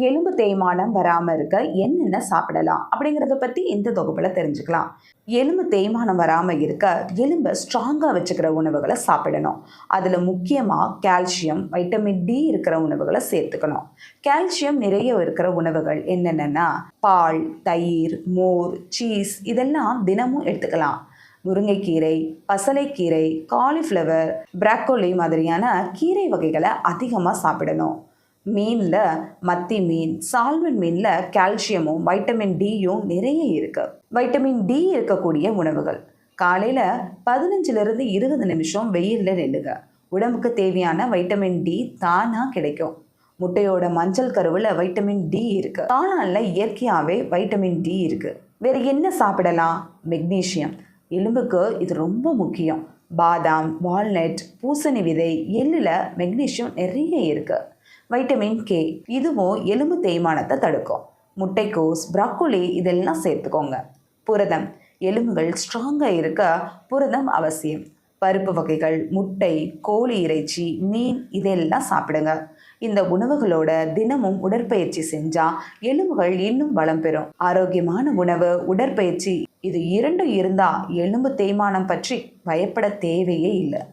எலும்பு தேய்மானம் வராமல் இருக்க என்னென்ன சாப்பிடலாம் அப்படிங்கிறத பற்றி இந்த தொகுப்பில் தெரிஞ்சுக்கலாம். எலும்பு தேய்மானம் வராமல் இருக்க எலும்பை ஸ்ட்ராங்காக வச்சுக்கிற உணவுகளை சாப்பிடணும். அதில் முக்கியமாக கால்சியம், வைட்டமின் டி இருக்கிற உணவுகளை சேர்த்துக்கணும். கால்சியம் நிறைய இருக்கிற உணவுகள் என்னென்னா பால், தயிர், மோர், சீஸ் இதெல்லாம் தினமும் எடுத்துக்கலாம். முருங்கைக்கீரை, பசலைக்கீரை, காலிஃப்ளவர், ப்ராக்கோலி மாதிரியான கீரை வகைகளை அதிகமாக சாப்பிடணும். மீனில் மத்தி மீன், சால்மன் மீனில் கால்சியமும் வைட்டமின் டியும் நிறைய இருக்குது. வைட்டமின் டி இருக்கக்கூடிய உணவுகள் காலையில் 15லிருந்து 20 நிமிஷம் வெயிலில் நில்லுங்க. உடம்புக்கு தேவையான வைட்டமின் டி தானாக கிடைக்கும். முட்டையோட மஞ்சள் கருவில் வைட்டமின் டி இருக்குது. காளானில் இயற்கையாகவே வைட்டமின் டி இருக்குது. வேறு என்ன சாப்பிடலாம்? மெக்னீஷியம், எலும்புக்கு இது ரொம்ப முக்கியம். பாதாம், வால்நட், பூசணி விதை, எள்ளில் மெக்னீஷியம் நிறைய இருக்குது. வைட்டமின் கே, இதுவும் எலும்பு தேய்மானத்தை தடுக்கும். முட்டைக்கோஸ், ப்ராக்கோலி இதெல்லாம் சேர்த்துக்கோங்க. புரதம், எலும்புகள் ஸ்ட்ராங்காக இருக்க புரதம் அவசியம். பருப்பு வகைகள், முட்டை, கோழி இறைச்சி, மீன் இதெல்லாம் சாப்பிடுங்க. இந்த உணவுகளோட தினமும் உடற்பயிற்சி செஞ்சால் எலும்புகள் இன்னும் பலம் பெறும். ஆரோக்கியமான உணவு, உடற்பயிற்சி இது இரண்டும் இருந்தால் எலும்பு தேய்மானம் பற்றி பயப்பட தேவையே இல்லை.